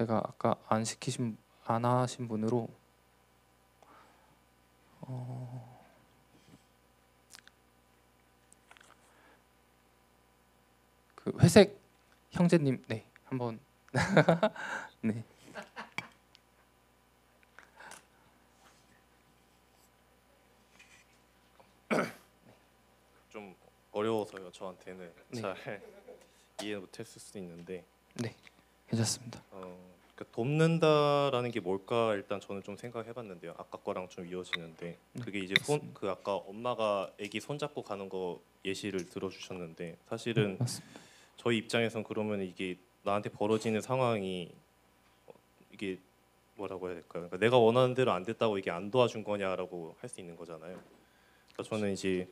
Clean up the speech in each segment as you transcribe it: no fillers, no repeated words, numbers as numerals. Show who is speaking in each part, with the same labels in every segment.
Speaker 1: 제가 아까 안 하신 분으로 그 회색 형제님, 네, 한번 네.
Speaker 2: 좀 어려워서요. 저한테는
Speaker 1: 네.
Speaker 2: 잘 이해 못했을 수도 있는데
Speaker 1: 네, 괜찮습니다.
Speaker 2: 그러니까 돕는다라는 게 뭘까 일단 저는 좀 생각해봤는데요. 아까 거랑 좀 이어지는데 그게 이제 그 아까 엄마가 아기 손잡고 가는 거 예시를 들어주셨는데 사실은
Speaker 1: 맞습니다.
Speaker 2: 저희 입장에선 그러면 이게 나한테 벌어지는 상황이 이게 뭐라고 해야 될까요? 그러니까 내가 원하는 대로 안 됐다고 이게 안 도와준 거냐라고 할 수 있는 거잖아요. 그러니까 저는 이제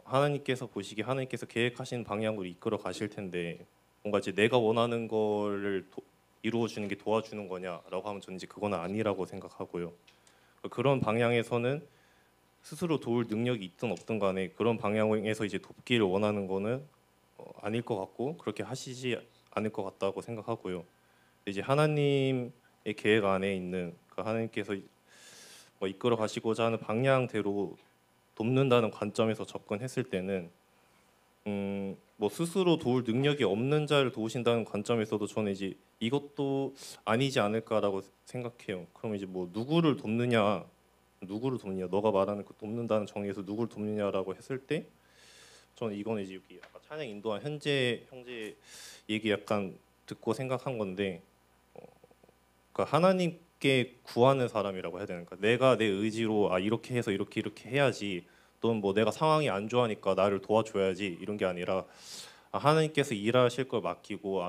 Speaker 2: 하나님께서 보시기에 하나님께서 계획하신 방향으로 이끌어 가실 텐데 뭔가 이제 내가 원하는 거를 이루어 주는 게 도와주는 거냐라고 하면 저는 이제 그건 아니라고 생각하고요. 그런 방향에서는 스스로 도울 능력이 있든 없든 간에 그런 방향에서 이제 돕기를 원하는 거는 아닐 것 같고 그렇게 하시지 않을 것 같다고 생각하고요. 이제 하나님의 계획 안에 있는 그 하나님께서 이끌어 가시고자 하는 방향대로 돕는다는 관점에서 접근했을 때는 뭐 스스로 도울 능력이 없는 자를 도우신다는 관점에서도 저는 이제 이것도 아니지 않을까라고 생각해요. 그럼 이제 뭐 누구를 돕느냐, 너가 말하는 그 돕는다는 정의에서 누구를 돕느냐라고 했을 때 저는 이거는 이제 여기 아까 찬양 인도한 형제 얘기 약간 듣고 생각한 건데 그러니까 하나님께 구하는 사람이라고 해야 되나? 그러니까 내가 내 의지로 이렇게 해서 이렇게 해야지 또는 뭐 내가 상황이 안 좋아하니까 나를 도와줘야지 이런 게 아니라 하나님께서 일하실 걸 맡기고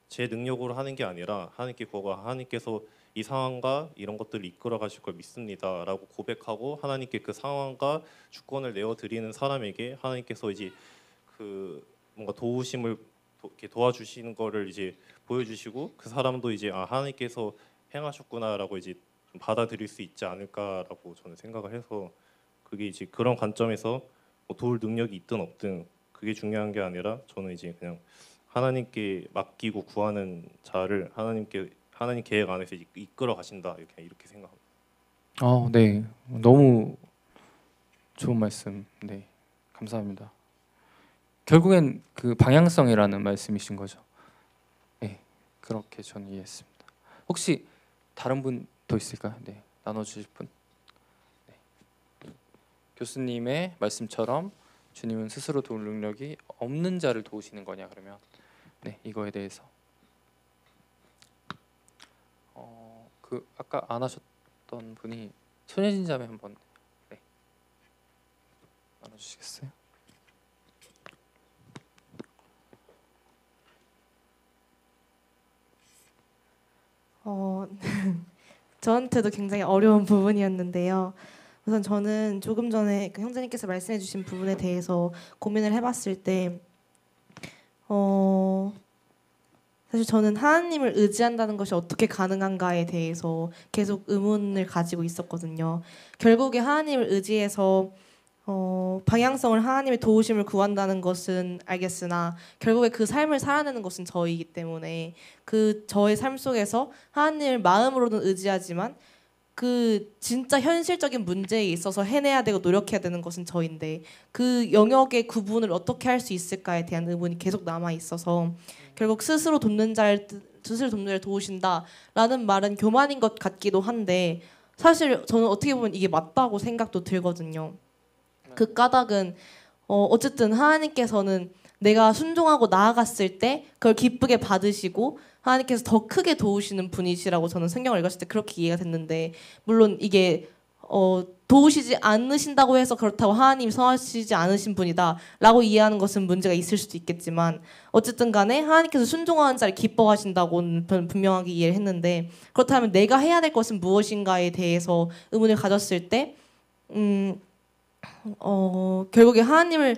Speaker 2: 제 능력으로 하는 게 아니라 하나님께 구하고 하나님께서 이 상황과 이런 것들을 이끌어 가실 걸 믿습니다라고 고백하고 하나님께 그 상황과 주권을 내어 드리는 사람에게 하나님께서 이제 그 뭔가 도우심을 이렇게 도와주시는 거를 이제 보여주시고 그 사람도 이제 하나님께서 행하셨구나라고 이제 좀 받아들일 수 있지 않을까라고 저는 생각을 해서 그게 이제 그런 관점에서 뭐 도울 능력이 있든 없든 그게 중요한 게 아니라 저는 이제 그냥 하나님께 맡기고 구하는 자를 하나님 계획 안에서 이끌어 가신다 이렇게 생각합니다.
Speaker 1: 네, 너무 좋은 말씀. 네, 감사합니다. 결국엔 그 방향성이라는 말씀이신 거죠. 네, 그렇게 저는 이해했습니다. 혹시 다른 분 더 있을까요? 네, 나눠주실 분. 네. 교수님의 말씀처럼 주님은 스스로 도울 능력이 없는 자를 도우시는 거냐 그러면 네, 이거에 대해서 그 아까 안 하셨던 분이 손예진 자매 한번 네, 나눠주시겠어요?
Speaker 3: 저한테도 굉장히 어려운 부분이었는데요. 우선 저는 조금 전에 그 형제님께서 말씀해주신 부분에 대해서 고민을 해봤을 때, 사실 저는 하나님을 의지한다는 것이 어떻게 가능한가에 대해서 계속 의문을 가지고 있었거든요. 결국에 하나님을 의지해서 방향성을 하나님의 도우심을 구한다는 것은 알겠으나 결국에 그 삶을 살아내는 것은 저이기 때문에 그 저의 삶 속에서 하나님을 마음으로는 의지하지만 그 진짜 현실적인 문제에 있어서 해내야 되고 노력해야 되는 것은 저인데 그 영역의 구분을 어떻게 할 수 있을까에 대한 의문이 계속 남아 있어서 결국 스스로 돕는 자를 도우신다라는 말은 교만인 것 같기도 한데 사실 저는 어떻게 보면 이게 맞다고 생각도 들거든요. 그 까닭은 어쨌든 하나님께서는 내가 순종하고 나아갔을 때 그걸 기쁘게 받으시고 하나님께서 더 크게 도우시는 분이시라고 저는 성경을 읽었을 때 그렇게 이해가 됐는데 물론 이게 도우시지 않으신다고 해서 그렇다고 하나님이 선하시지 않으신 분이다라고 이해하는 것은 문제가 있을 수도 있겠지만 어쨌든 간에 하나님께서 순종하는 자를 기뻐하신다고는 분명하게 이해를 했는데 그렇다면 내가 해야 될 것은 무엇인가에 대해서 의문을 가졌을 때 결국에 하나님을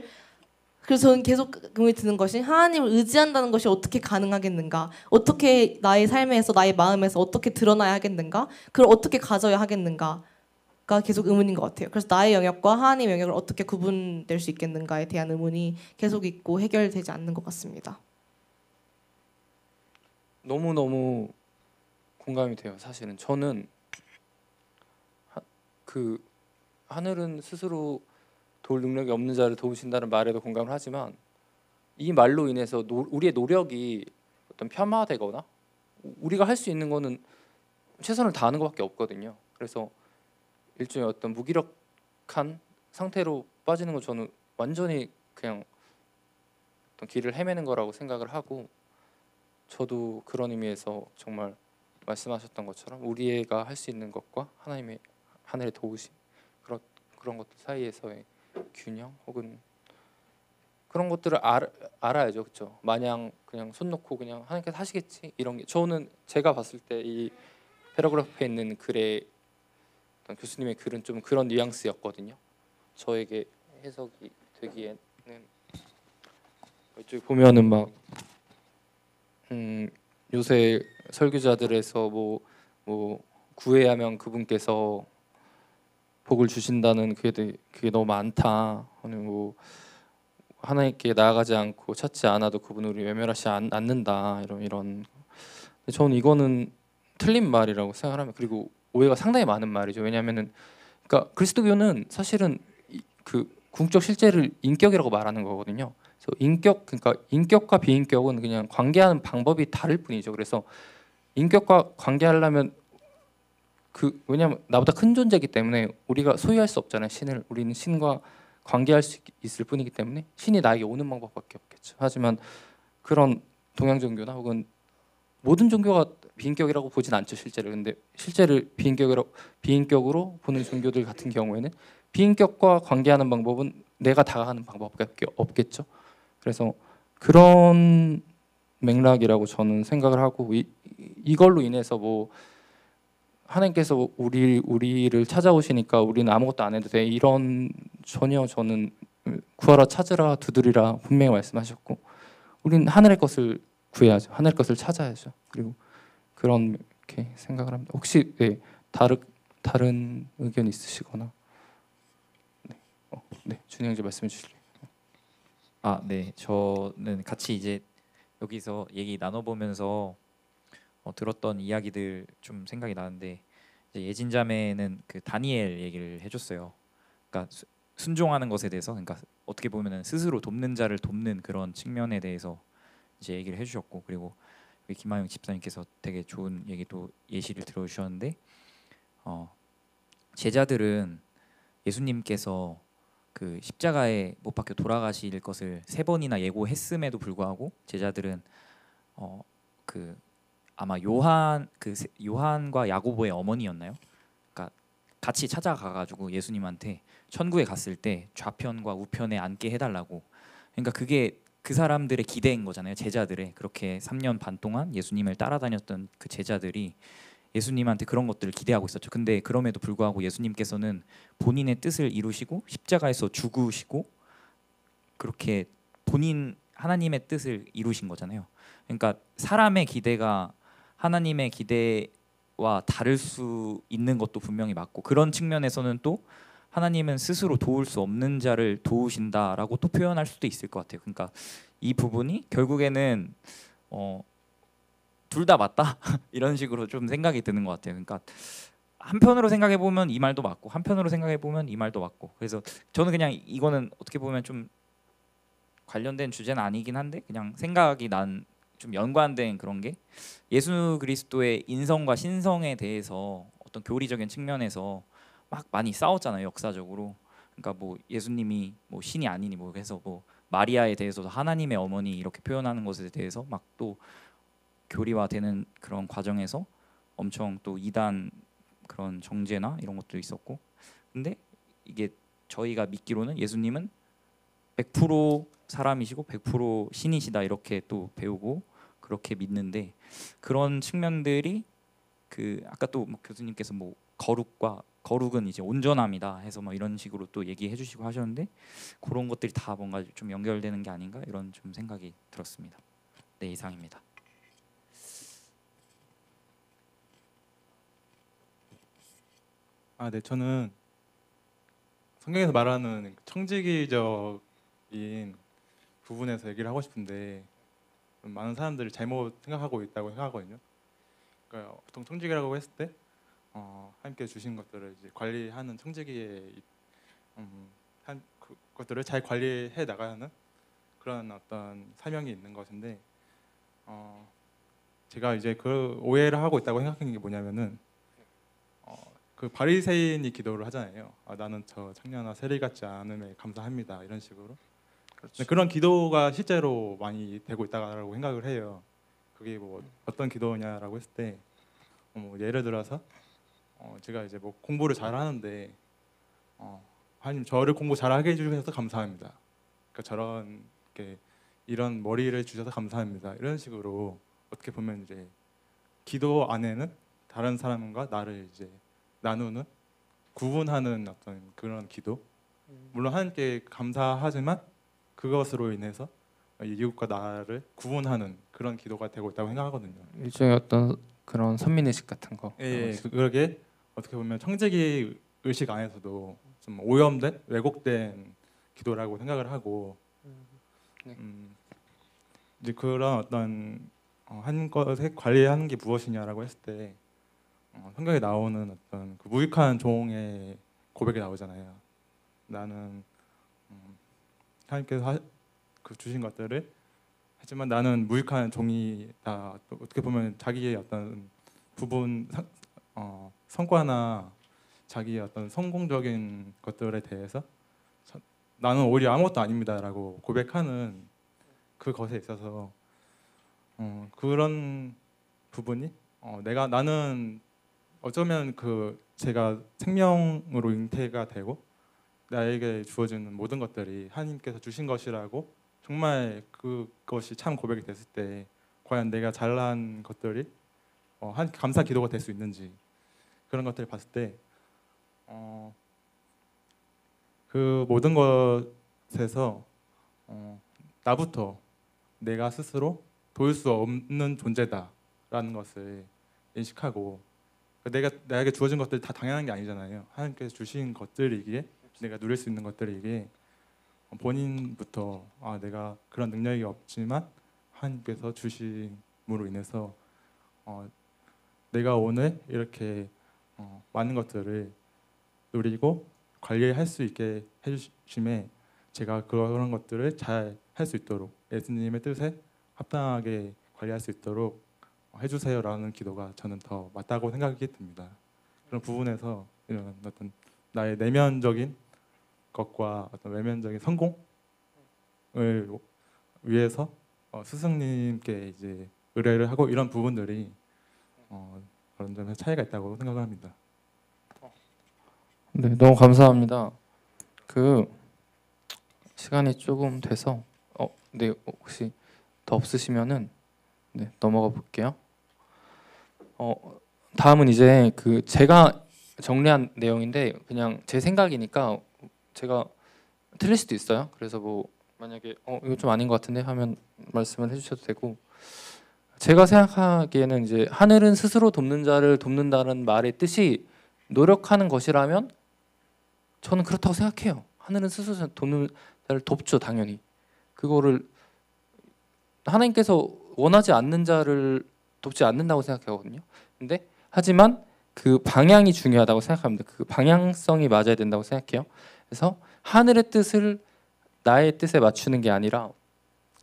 Speaker 3: 그래서 저는 계속 의문이 드는 것이 하나님을 의지한다는 것이 어떻게 가능하겠는가? 어떻게 나의 삶에서 나의 마음에서 어떻게 드러나야 하겠는가? 그걸 어떻게 가져야 하겠는가가 계속 의문인 것 같아요. 그래서 나의 영역과 하나님의 영역을 어떻게 구분될 수 있겠는가에 대한 의문이 계속 있고 해결되지 않는 것 같습니다.
Speaker 1: 너무너무 공감이 돼요. 사실은 저는 그 하늘은 스스로 도울 능력이 없는 자를 도우신다는 말에도 공감을 하지만 이 말로 인해서 우리의 노력이 어떤 폄하되거나 우리가 할 수 있는 거는 최선을 다하는 것밖에 없거든요. 그래서 일종의 어떤 무기력한 상태로 빠지는 건 저는 완전히 그냥 어떤 길을 헤매는 거라고 생각을 하고 저도 그런 의미에서 정말 말씀하셨던 것처럼 우리가 할 수 있는 것과 하늘의 도우심 그런 것들 사이에서의 균형 혹은 그런 것들을 알아야죠, 그렇죠? 마냥 그냥 손 놓고 그냥 하나님께서 하시겠지 이런 게 저는 제가 봤을 때 이 패러그래프에 있는 글의 어떤 교수님의 글은 좀 그런 뉘앙스였거든요. 저에게 해석이 되기에는 이쪽 보면은 막 요새 설교자들에서 뭐 구해야면 그분께서 복을 주신다는 그게 너무 많다. 아니 뭐 하나님께 나아가지 않고 찾지 않아도 그분을 우리 외면하지 않는다. 이런. 저는 이거는 틀린 말이라고 생각합니다. 그리고 오해가 상당히 많은 말이죠. 왜냐하면은 그러니까 그리스도교는 사실은 그 궁적 실제를 인격이라고 말하는 거거든요. 그래서 그러니까 인격과 비인격은 그냥 관계하는 방법이 다를 뿐이죠. 그래서 인격과 관계하려면 왜냐하면 나보다 큰 존재이기 때문에 우리가 소유할 수 없잖아요. 신을 우리는 신과 관계할 수 있을 뿐이기 때문에 신이 나에게 오는 방법밖에 없겠죠. 하지만 그런 동양 종교나 혹은 모든 종교가 비인격이라고 보진 않죠. 근데 실제를 비인격으로 보는 종교들 같은 경우에는 비인격과 관계하는 방법은 내가 다가가는 방법밖에 없겠죠. 그래서 그런 맥락이라고 저는 생각을 하고 이걸로 인해서 뭐 하나님께서 우리를 찾아오시니까 우리는 아무것도 안 해도 돼 이런 전혀 저는 구하라 찾으라 두드리라 분명히 말씀하셨고 우리는 하늘의 것을 구해야죠. 하늘의 것을 찾아야죠. 그리고 그렇게 생각을 합니다. 혹시 다른 의견 있으시거나 네 준영 씨 말씀해 주실래요?
Speaker 4: 네. 저는 같이 이제 여기서 얘기 나눠보면서 들었던 이야기들 좀 생각이 나는데 이제 예진자매는 그 다니엘 얘기를 해줬어요. 그러니까 순종하는 것에 대해서, 그러니까 어떻게 보면은 스스로 돕는 자를 돕는 그런 측면에 대해서 이제 얘기를 해주셨고, 그리고 우리 김하영 집사님께서 되게 좋은 얘기도 예시를 들어주셨는데 제자들은 예수님께서 그 십자가에 못 박혀 돌아가실 것을 3번이나 예고했음에도 불구하고 제자들은 그 아마 요한과 야고보의 어머니였나요? 그러니까 같이 찾아가가지고 예수님한테 천국에 갔을 때 좌편과 우편에 앉게 해달라고. 그러니까 그게 그 사람들의 기대인 거잖아요. 제자들의 그렇게 3년 반 동안 예수님을 따라다녔던 그 제자들이 예수님한테 그런 것들을 기대하고 있었죠. 근데 그럼에도 불구하고 예수님께서는 본인의 뜻을 이루시고 십자가에서 죽으시고 그렇게 하나님의 뜻을 이루신 거잖아요. 그러니까 사람의 기대가 하나님의 기대와 다를 수 있는 것도 분명히 맞고, 그런 측면에서는 또 하나님은 스스로 도울 수 없는 자를 도우신다라고 또 표현할 수도 있을 것 같아요. 그러니까 이 부분이 결국에는 둘 다 맞다 이런 식으로 좀 생각이 드는 것 같아요. 그러니까 한편으로 생각해 보면 이 말도 맞고 한편으로 생각해 보면 이 말도 맞고, 그래서 저는 그냥 이거는 어떻게 보면 좀 관련된 주제는 아니긴 한데 그냥 생각이 난 좀 연관된 그런 게, 예수 그리스도의 인성과 신성에 대해서 어떤 교리적인 측면에서 막 많이 싸웠잖아요, 역사적으로. 그러니까 뭐 예수님이 뭐 신이 아니니 뭐 해서 뭐 마리아에 대해서도 하나님의 어머니 이렇게 표현하는 것에 대해서 막 또 교리화되는 그런 과정에서 엄청 또 이단 그런 정죄나 이런 것도 있었고, 근데 이게 저희가 믿기로는 예수님은 100% 사람이시고 100% 신이시다 이렇게 또 배우고 그렇게 믿는데, 그런 측면들이 그 아까 또 뭐 교수님께서 뭐 거룩은 이제 온전함이다 해서 뭐 이런 식으로 또 얘기해 주시고 하셨는데, 그런 것들이 다 뭔가 좀 연결되는 게 아닌가 이런 좀 생각이 들었습니다. 네, 이상입니다.
Speaker 5: 네, 저는 성경에서 말하는 청지기적인 부분에서 얘기를 하고 싶은데 많은 사람들이 잘못 생각하고 있다고 생각하거든요. 그러니까 보통 청지기라고 했을 때 함께 주신 것들을 이제 관리하는 청지기의 그것들을 잘 관리해 나가는 그런 어떤 사명이 있는 것인데 제가 이제 그 오해를 하고 있다고 생각하는 게 뭐냐면은 그 바리새인이 기도를 하잖아요. 나는 저 청년아 세리 같지 않음에 감사합니다 이런 식으로.
Speaker 1: 그렇죠.
Speaker 5: 그런 기도가 실제로 많이 되고 있다고 생각을 해요. 그게 뭐 어떤 기도냐라고 했을 때 뭐 예를 들어서 제가 이제 뭐 공부를 잘 하는데 하나님 저를 공부 잘하게 해주셔서 감사합니다. 그러니까 저런 이런 머리를 주셔서 감사합니다. 이런 식으로 어떻게 보면 이제 기도 안에는 다른 사람과 나를 이제 나누는 구분하는 어떤 그런 기도. 물론 하나님께 감사하지만 그것으로 인해서 이웃과 나를 구분하는 그런 기도가 되고 있다고 생각하거든요.
Speaker 1: 일종의 어떤 그런 선민의식 같은 거.
Speaker 5: 예, 그러게 어떻게 보면 청지기 의식 안에서도 좀 오염된 왜곡된 기도라고 생각을 하고
Speaker 1: 네.
Speaker 5: 이제 그런 어떤 한 것에 관리하는 게 무엇이냐라고 했을 때 성경에 나오는 어떤 그 무익한 종의 고백이 나오잖아요. 나는 하나님께서 그 주신 것들을 하지만 나는 무익한 종이다. 어떻게 보면 자기의 어떤 부분 성과나 자기의 어떤 성공적인 것들에 대해서 나는 오히려 아무것도 아닙니다라고 고백하는 그것에 있어서 그런 부분이 나는 어쩌면 그 제가 생명으로 잉태가 되고 나에게 주어지는 모든 것들이 하나님께서 주신 것이라고 정말 그것이 참 고백이 됐을 때 과연 내가 잘난 것들이 감사 기도가 될 수 있는지 그런 것들을 봤을 때 그 모든 것에서 나부터 내가 스스로 도울 수 없는 존재다라는 것을 인식하고 나에게 주어진 것들이 다 당연한 게 아니잖아요. 하나님께서 주신 것들이기에 내가 누릴 수 있는 것들이기에 본인부터 내가 그런 능력이 없지만 하나님께서 주심으로 인해서 내가 오늘 이렇게 많은 것들을 누리고 관리할 수 있게 해주심에 제가 그런 것들을 잘 할 수 있도록 예수님의 뜻에 합당하게 관리할 수 있도록 해주세요라는 기도가 저는 더 맞다고 생각이 듭니다. 그런 부분에서 이런 어떤 나의 내면적인 것과 어떤 외면적인 성공을 위해서 스승님께 이제 의뢰를 하고 이런 부분들이 그런 점에서 차이가 있다고 생각을 합니다.
Speaker 1: 네, 너무 감사합니다. 그 시간이 조금 돼서 네, 혹시 더 없으시면은 네, 넘어가 볼게요. 다음은 이제 그 제가 정리한 내용인데 그냥 제 생각이니까 제가 틀릴 수도 있어요. 그래서 뭐 만약에 이거 좀 아닌 것 같은데 하면 말씀을 해주셔도 되고 제가 생각하기에는 이제 하늘은 스스로 돕는 자를 돕는다는 말의 뜻이 노력하는 것이라면 저는 그렇다고 생각해요. 하늘은 스스로 돕는 자를 돕죠, 당연히. 그거를 하나님께서 원하지 않는 자를 돕지 않는다고 생각하거든요. 근데 하지만 그 방향이 중요하다고 생각합니다. 그 방향성이 맞아야 된다고 생각해요. 그래서 하늘의 뜻을 나의 뜻에 맞추는 게 아니라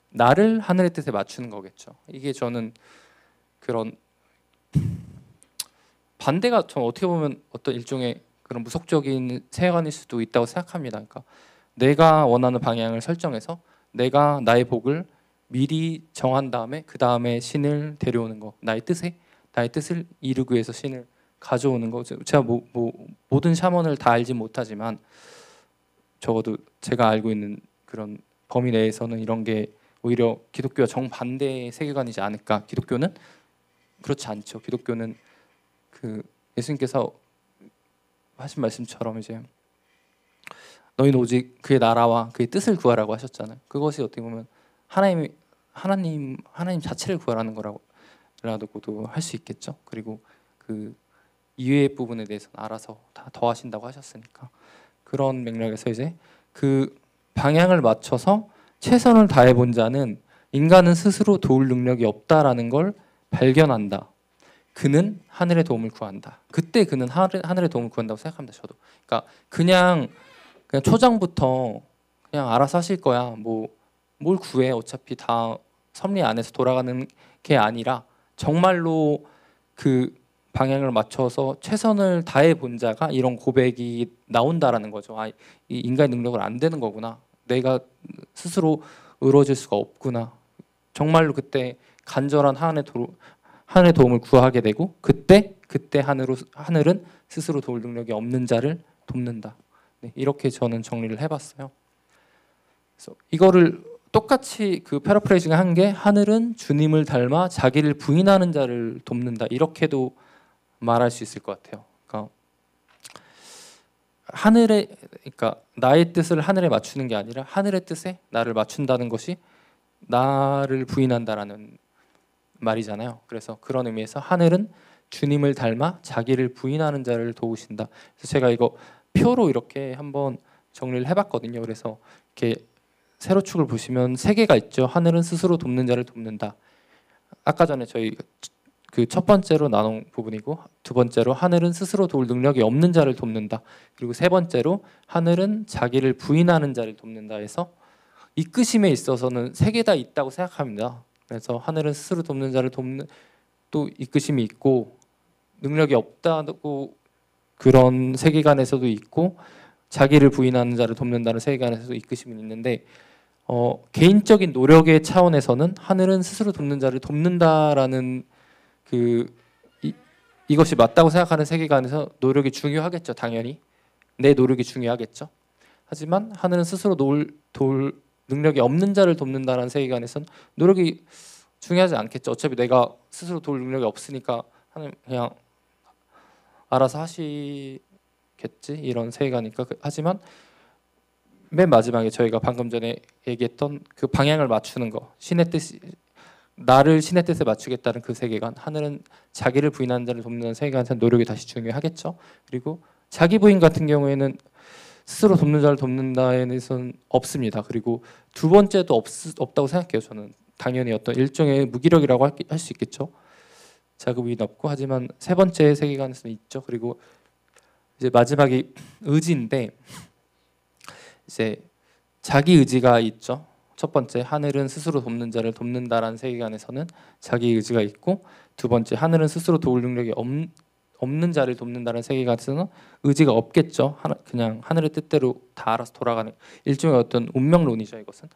Speaker 1: 나를 하늘의 뜻에 맞추는 거겠죠. 이게 저는 그런 반대가 전 어떻게 보면 어떤 일종의 그런 무속적인 세계관일 수도 있다고 생각합니다. 그러니까 내가 원하는 방향을 설정해서 내가 나의 복을 미리 정한 다음에 그 다음에 신을 데려오는 거, 나의 뜻을 이루기 위해서 신을 가져오는 거. 제가 모든 샤먼을 다 알지 못하지만 적어도 제가 알고 있는 그런 범위 내에서는 이런 게 오히려 기독교와 정반대의 세계관이지 않을까. 기독교는 그렇지 않죠. 기독교는 그 예수님께서 하신 말씀처럼 이제 너희는 오직 그의 나라와 그의 뜻을 구하라고 하셨잖아요. 그것이 어떻게 보면 하나님 자체를 구하라는 거라고도 할 수 있겠죠. 그리고 그 이외의 부분에 대해서는 알아서 다 더하신다고 하셨으니까 그런 맥락에서 이제 그 방향을 맞춰서 최선을 다해 본 자는 인간은 스스로 도울 능력이 없다라는 걸 발견한다. 그는 하늘의 도움을 구한다. 그때 그는 하늘의 도움을 구한다고 생각합니다. 저도. 그러니까 그냥 초장부터 그냥 알아서 하실 거야. 뭐 뭘 구해? 어차피 다 섭리 안에서 돌아가는 게 아니라 정말로 그 방향을 맞춰서 최선을 다해 본 자가 이런 고백이 나온다라는 거죠. 아, 이 인간의 능력을 안 되는 거구나. 내가 스스로 이루어질 수가 없구나. 정말로 그때 간절한 하늘의 도움을 구하게 되고 그때 하늘은 스스로 도울 능력이 없는 자를 돕는다. 네, 이렇게 저는 정리를 해봤어요. 그래서 이거를 똑같이 그 패러프레이징 한 게 하늘은 주님을 닮아 자기를 부인하는 자를 돕는다. 이렇게도 말할 수 있을 것 같아요. 그러니까 그러니까 나의 뜻을 하늘에 맞추는 게 아니라 하늘의 뜻에 나를 맞춘다는 것이 나를 부인한다라는 말이잖아요. 그래서 그런 의미에서 하늘은 주님을 닮아 자기를 부인하는 자를 도우신다. 그래서 제가 이거 표로 이렇게 한번 정리를 해봤거든요. 그래서 이렇게 세로축을 보시면 세 개가 있죠. 하늘은 스스로 돕는 자를 돕는다. 아까 전에 저희 그 첫 번째로 나눈 부분이고, 두 번째로 하늘은 스스로 도울 능력이 없는 자를 돕는다. 그리고 세 번째로 하늘은 자기를 부인하는 자를 돕는다 해서 이끄심에 있어서는 세 개 다 있다고 생각합니다. 그래서 하늘은 스스로 돕는 자를 돕는 또 이끄심이 있고, 능력이 없다고 그런 세계관에서도 있고, 자기를 부인하는 자를 돕는다는 세계관에서도 이끄심이 있는데, 개인적인 노력의 차원에서는 하늘은 스스로 돕는 자를 돕는다라는 이것이 맞다고 생각하는 세계관에서 노력이 중요하겠죠. 당연히 내 노력이 중요하겠죠. 하지만 하늘은 스스로 도울 능력이 없는 자를 돕는다라는 세계관에서는 노력이 중요하지 않겠죠. 어차피 내가 스스로 도울 능력이 없으니까 하나님 그냥 알아서 하시겠지, 이런 세계관이니까. 하지만 맨 마지막에 저희가 방금 전에 얘기했던 그 방향을 맞추는 거, 신의 뜻이 나를 신의 뜻에 맞추겠다는 그 세계관, 하늘은 자기를 부인하는 자를 돕는 세계관에서 노력이 다시 중요하겠죠. 그리고 자기 부인 같은 경우에는 스스로 돕는 자를 돕는다에는 없습니다. 그리고 두 번째도 없다고 생각해요. 저는 당연히 어떤 일종의 무기력이라고 할 수 있겠죠. 자기 부인 없고, 하지만 세 번째 세계관에서는 있죠. 그리고 이제 마지막이 의지인데, 이제 자기 의지가 있죠. 첫 번째, 하늘은 스스로 돕는 자를 돕는다라는 세계관에서는 자기 의지가 있고, 두 번째, 하늘은 스스로 도울 능력이 없는 자를 돕는다는 세계관에서는 의지가 없겠죠. 그냥 하늘의 뜻대로 다 알아서 돌아가는 일종의 어떤 운명론이죠. 이것은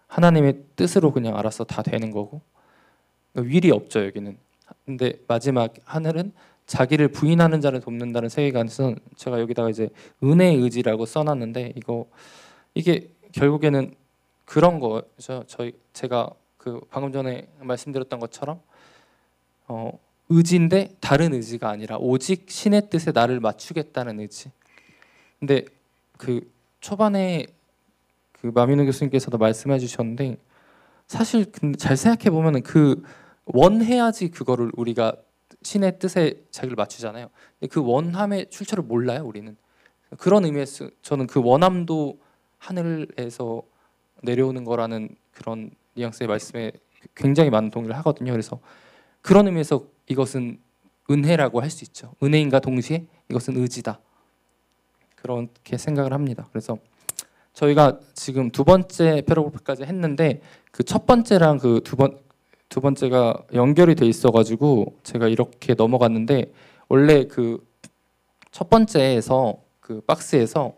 Speaker 1: 하나님의 뜻으로 그냥 알아서 다 되는 거고, 윌이 없죠 여기는. 근데 마지막 하늘은 자기를 부인하는 자를 돕는다는 세계관에서는, 제가 여기다가 이제 은혜의 의지라고 써놨는데, 이게 결국에는 그런 거죠. 제가 그 방금 전에 말씀드렸던 것처럼 의지인데 다른 의지가 아니라 오직 신의 뜻에 나를 맞추겠다는 의지. 근데 그 초반에 그 마민우 교수님께서도 말씀해 주셨는데, 사실 근데 잘 생각해 보면은 그 원해야지 그거를 우리가 신의 뜻에 자기를 맞추잖아요. 근데 그 원함의 출처를 몰라요, 우리는. 그런 의미에서 저는 그 원함도 하늘에서 내려오는 거라는 그런 뉘앙스의 말씀에 굉장히 많은 동의를 하거든요. 그래서 그런 의미에서 이것은 은혜라고 할 수 있죠. 은혜인가 동시에 이것은 의지다. 그렇게 생각을 합니다. 그래서 저희가 지금 두 번째 패러그래프까지 했는데, 그 첫 번째랑 그 두 번째가 연결이 돼 있어가지고 제가 이렇게 넘어갔는데, 원래 그 첫 번째에서 그 박스에서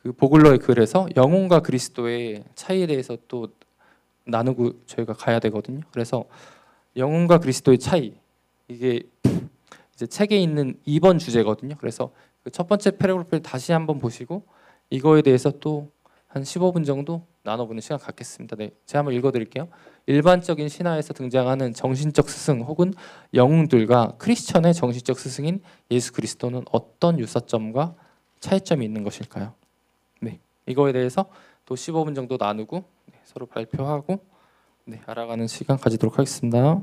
Speaker 1: 그 보글러의 글에서 영혼과 그리스도의 차이에 대해서 또 나누고 저희가 가야 되거든요. 그래서 영혼과 그리스도의 차이, 이게 이제 책에 있는 2번 주제거든요. 그래서 그 첫 번째 패러그래프를 다시 한번 보시고 이거에 대해서 또 한 15분 정도 나눠보는 시간 갖겠습니다. 네, 제가 한번 읽어드릴게요. 일반적인 신화에서 등장하는 정신적 스승 혹은 영웅들과 크리스천의 정신적 스승인 예수 그리스도는 어떤 유사점과 차이점이 있는 것일까요? 네, 이거에 대해서 또 15분 정도 나누고 서로 발표하고 알아가는 시간 가지도록 하겠습니다.